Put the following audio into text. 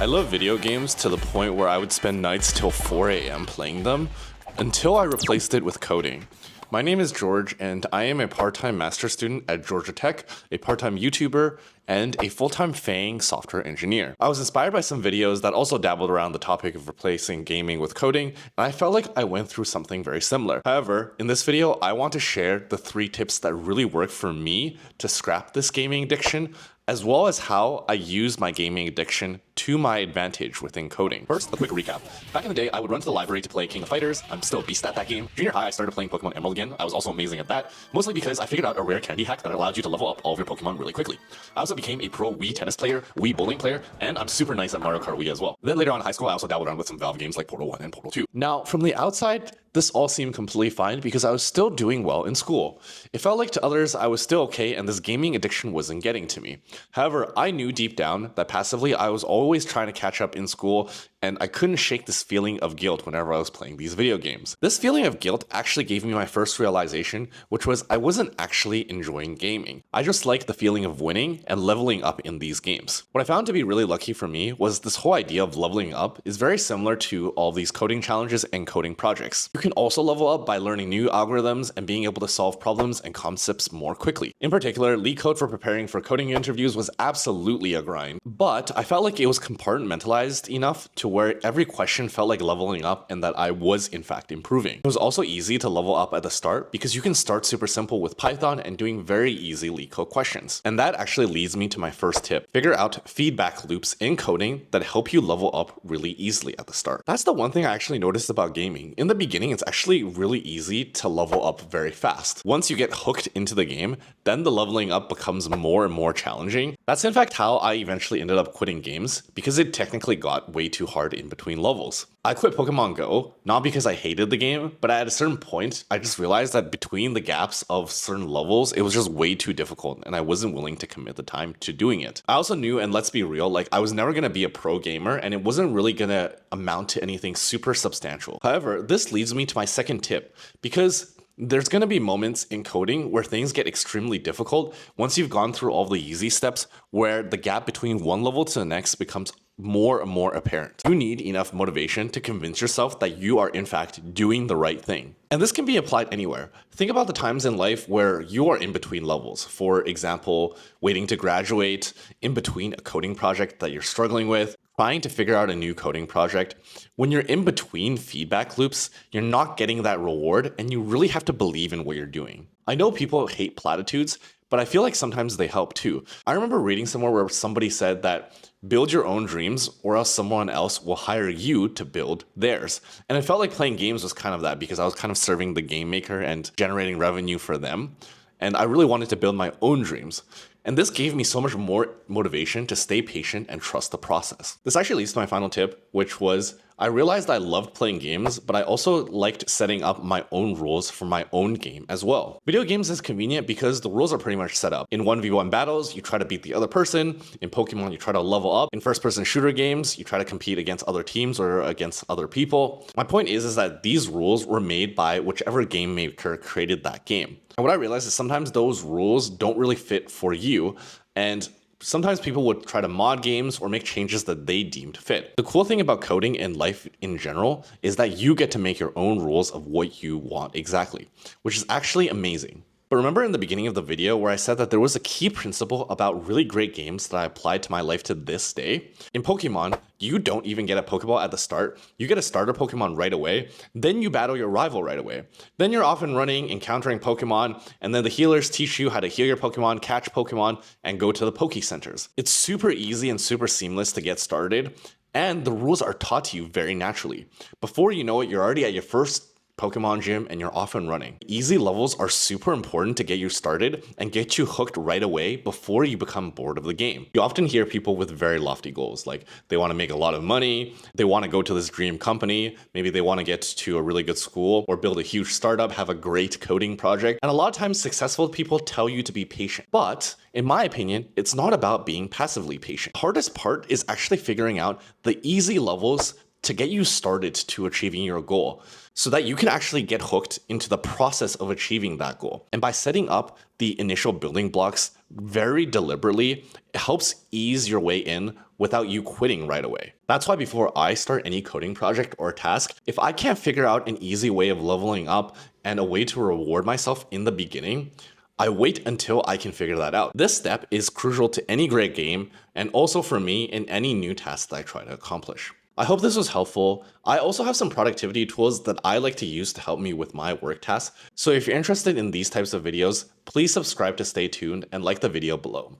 I love video games to the point where I would spend nights till 4 a.m. playing them until I replaced it with coding. My name is George, and I am a part-time master's student at Georgia Tech, a part-time YouTuber, and a full-time FAANG software engineer. I was inspired by some videos that also dabbled around the topic of replacing gaming with coding, and I felt like I went through something very similar. However, in this video, I want to share the 3 tips that really work for me to scrap this gaming addiction, as well as how I use my gaming addiction to my advantage within coding. First, a quick recap. Back in the day, I would run to the library to play King of Fighters. I'm still a beast at that game. Junior high, I started playing Pokemon Emerald again. I was also amazing at that, mostly because I figured out a rare candy hack that allowed you to level up all of your Pokemon really quickly. I also became a pro Wii tennis player, Wii bowling player, and I'm super nice at Mario Kart Wii as well. Then later on in high school, I also dabbled around with some Valve games like Portal 1 and Portal 2. Now, from the outside, this all seemed completely fine because I was still doing well in school. It felt like to others I was still okay and this gaming addiction wasn't getting to me. However, I knew deep down that passively I was always trying to catch up in school, and I couldn't shake this feeling of guilt whenever I was playing these video games. This feeling of guilt actually gave me my first realization, which was I wasn't actually enjoying gaming. I just liked the feeling of winning and leveling up in these games. What I found to be really lucky for me was this whole idea of leveling up is very similar to all these coding challenges and coding projects. You can also level up by learning new algorithms and being able to solve problems and concepts more quickly. In particular, leak code for preparing for coding interviews was absolutely a grind, but I felt like it was compartmentalized enough to where every question felt like leveling up and that I was in fact improving. It was also easy to level up at the start because you can start super simple with Python and doing very easy leak code questions. And that actually leads me to my first tip. Figure out feedback loops in coding that help you level up really easily at the start. That's the one thing I actually noticed about gaming. In the beginning, it's actually really easy to level up very fast. Once you get hooked into the game, then the leveling up becomes more and more challenging. That's in fact how I eventually ended up quitting games because it technically got way too hard in between levels. I quit Pokemon Go, not because I hated the game, but at a certain point, I just realized that between the gaps of certain levels, it was just way too difficult and I wasn't willing to commit the time to doing it. I also knew, and let's be real, like I was never going to be a pro gamer and it wasn't really going to amount to anything super substantial. However, this leads me to my second tip, because there's going to be moments in coding where things get extremely difficult once you've gone through all the easy steps, where the gap between one level to the next becomes more and more apparent. You need enough motivation to convince yourself that you are in fact doing the right thing. And this can be applied anywhere. Think about the times in life where you are in between levels. For example, waiting to graduate, in between a coding project that you're struggling with, trying to figure out a new coding project. When you're in between feedback loops, you're not getting that reward and you really have to believe in what you're doing. I know people hate platitudes, but I feel like sometimes they help too. I remember reading somewhere where somebody said that build your own dreams or else someone else will hire you to build theirs. And it felt like playing games was kind of that because I was kind of serving the game maker and generating revenue for them. And I really wanted to build my own dreams. And this gave me so much more motivation to stay patient and trust the process. This actually leads to my final tip, which was I realized I loved playing games, but I also liked setting up my own rules for my own game as well. Video games is convenient because the rules are pretty much set up. In 1v1 battles, you try to beat the other person. In Pokemon, you try to level up. In first-person shooter games, you try to compete against other teams or against other people. My point is that these rules were made by whichever game maker created that game. And what I realized is sometimes those rules don't really fit for you, and sometimes people would try to mod games or make changes that they deemed fit. The cool thing about coding and life in general is that you get to make your own rules of what you want exactly, which is actually amazing. But remember in the beginning of the video where I said that there was a key principle about really great games that I applied to my life to this day? In Pokemon, you don't even get a Pokeball at the start. You get a starter Pokemon right away. Then you battle your rival right away. Then you're off and running, encountering Pokemon, and then the healers teach you how to heal your Pokemon, catch Pokemon, and go to the Poke Centers. It's super easy and super seamless to get started, and the rules are taught to you very naturally. Before you know it, you're already at your first Pokemon gym and you're off and running. Easy levels are super important to get you started and get you hooked right away before you become bored of the game. You often hear people with very lofty goals, like they want to make a lot of money, they want to go to this dream company, maybe they want to get to a really good school or build a huge startup, have a great coding project. And a lot of times successful people tell you to be patient. But in my opinion, it's not about being passively patient. The hardest part is actually figuring out the easy levels to get you started to achieving your goal so that you can actually get hooked into the process of achieving that goal. And by setting up the initial building blocks very deliberately, it helps ease your way in without you quitting right away. That's why before I start any coding project or task, if I can't figure out an easy way of leveling up and a way to reward myself in the beginning, I wait until I can figure that out. This step is crucial to any great game and also for me in any new task that I try to accomplish. I hope this was helpful. I also have some productivity tools that I like to use to help me with my work tasks. So if you're interested in these types of videos, please subscribe to stay tuned and like the video below.